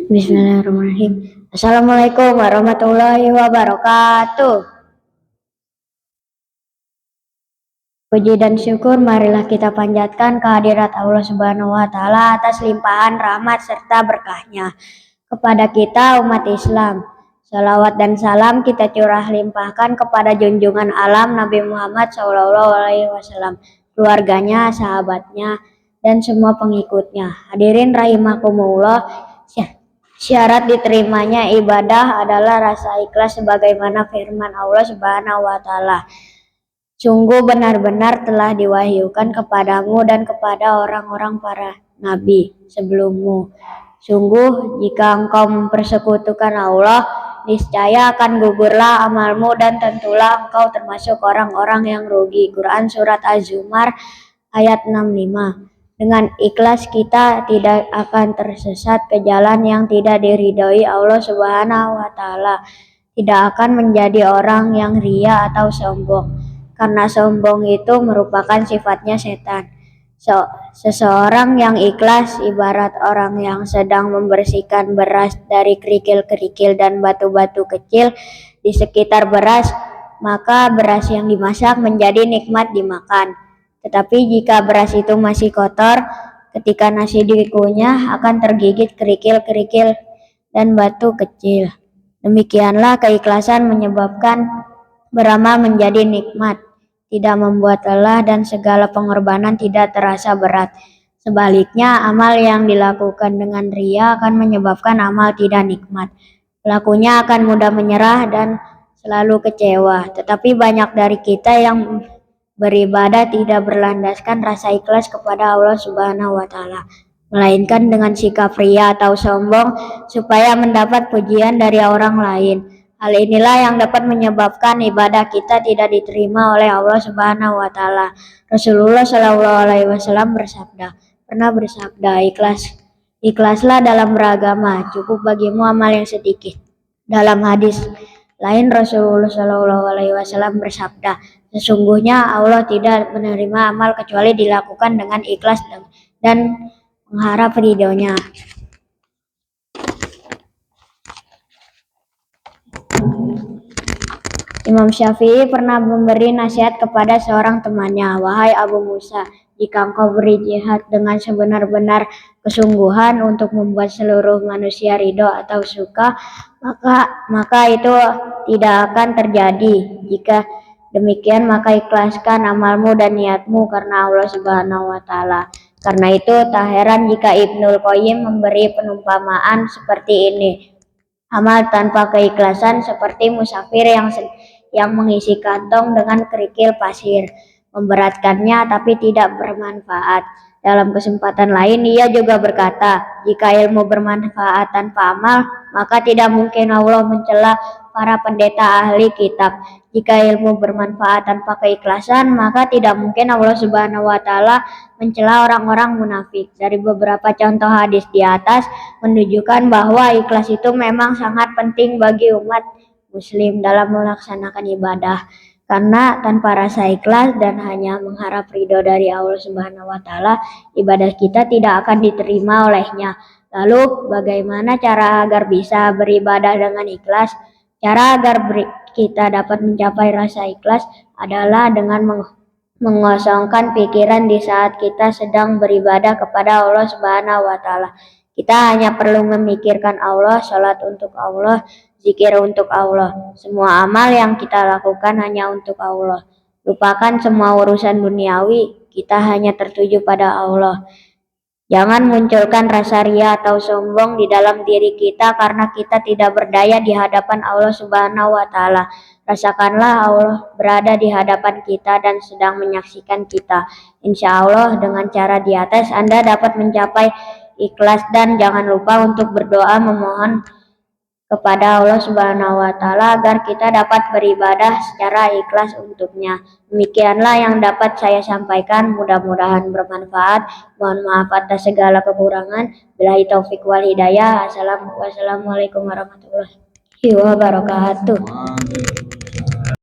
Bismillahirrahmanirrahim. Assalamualaikum warahmatullahi wabarakatuh. Puji dan syukur marilah kita panjatkan kehadirat Allah Subhanahu wa Ta'ala atas limpahan rahmat serta berkahnya kepada kita umat Islam. Salawat dan salam kita curah limpahkan kepada junjungan alam Nabi Muhammad SAW, keluarganya, sahabatnya, dan semua pengikutnya. Hadirin rahimakumullah, syarat diterimanya ibadah adalah rasa ikhlas sebagaimana firman Allah Subhanahu wa Ta'ala. Sungguh benar-benar telah diwahyukan kepadamu dan kepada orang-orang para nabi sebelummu. Sungguh jika engkau mempersekutukan Allah, niscaya akan gugurlah amalmu dan tentulah engkau termasuk orang-orang yang rugi. Quran Surat Az-Zumar ayat 65. Dengan ikhlas kita tidak akan tersesat ke jalan yang tidak diridhoi Allah Subhanahu wa Ta'ala. Tidak akan menjadi orang yang ria atau sombong, karena sombong itu merupakan sifatnya setan. Seseorang yang ikhlas ibarat orang yang sedang membersihkan beras dari kerikil-kerikil dan batu-batu kecil di sekitar beras, maka beras yang dimasak menjadi nikmat dimakan. Tetapi jika beras itu masih kotor, ketika nasi dikunyah akan tergigit kerikil-kerikil dan batu kecil. Demikianlah keikhlasan menyebabkan beramal menjadi nikmat, tidak membuat lelah, dan segala pengorbanan tidak terasa berat. Sebaliknya, amal yang dilakukan dengan ria akan menyebabkan amal tidak nikmat. Pelakunya akan mudah menyerah dan selalu kecewa. Tetapi banyak dari kita yang beribadah tidak berlandaskan rasa ikhlas kepada Allah Subhanahu wa Ta'ala, melainkan dengan sikap ria atau sombong supaya mendapat pujian dari orang lain. Hal inilah yang dapat menyebabkan ibadah kita tidak diterima oleh Allah Subhanahu wa Ta'ala. Rasulullah SAW pernah bersabda, ikhlaslah dalam beragama, cukup bagimu amal yang sedikit. Dalam hadis lain Rasulullah SAW bersabda, sesungguhnya Allah tidak menerima amal kecuali dilakukan dengan ikhlas dan mengharap ridhonya. Imam Syafi'i pernah memberi nasihat kepada seorang temannya, wahai Abu Musa, jika engkau berjihad dengan sebenar-benar kesungguhan untuk membuat seluruh manusia ridho atau suka, maka itu tidak akan terjadi. Jika demikian, maka ikhlaskan amalmu dan niatmu karena Allah Subhanahu wa Ta'ala. Karena itu tak heran jika Ibnul Qayyim memberi perumpamaan seperti ini. Amal tanpa keikhlasan seperti musafir yang mengisi kantong dengan kerikil pasir, memberatkannya tapi tidak bermanfaat. Dalam kesempatan lain ia juga berkata, jika ilmu bermanfaat tanpa amal, maka tidak mungkin Allah mencela para pendeta ahli kitab. Jika ilmu bermanfaat tanpa keikhlasan, maka tidak mungkin Allah Subhanahu wa Ta'ala mencela orang-orang munafik. Dari beberapa contoh hadis di atas menunjukkan bahwa ikhlas itu memang sangat penting bagi umat Muslim dalam melaksanakan ibadah, karena tanpa rasa ikhlas dan hanya mengharap ridho dari Allah Subhanahu wa Ta'ala, ibadah kita tidak akan diterima olehnya. Lalu bagaimana cara agar bisa beribadah dengan ikhlas? Cara agar kita dapat mencapai rasa ikhlas adalah dengan mengosongkan pikiran di saat kita sedang beribadah kepada Allah Subhanahu wa Ta'ala. Kita hanya perlu memikirkan Allah, sholat untuk Allah, zikir untuk Allah. Semua amal yang kita lakukan hanya untuk Allah. Lupakan semua urusan duniawi, kita hanya tertuju pada Allah. Jangan munculkan rasa ria atau sombong di dalam diri kita karena kita tidak berdaya di hadapan Allah Subhanahu wa Ta'ala. Rasakanlah Allah berada di hadapan kita dan sedang menyaksikan kita. Insya Allah dengan cara di atas Anda dapat mencapai ikhlas, dan jangan lupa untuk berdoa memohon kepada Allah Subhanahu wa Ta'ala agar kita dapat beribadah secara ikhlas untuknya. Demikianlah yang dapat saya sampaikan, mudah-mudahan bermanfaat. Mohon maaf atas segala kekurangan. Billahi taufik wal hidayah. Wassalamualaikum warahmatullahi wabarakatuh.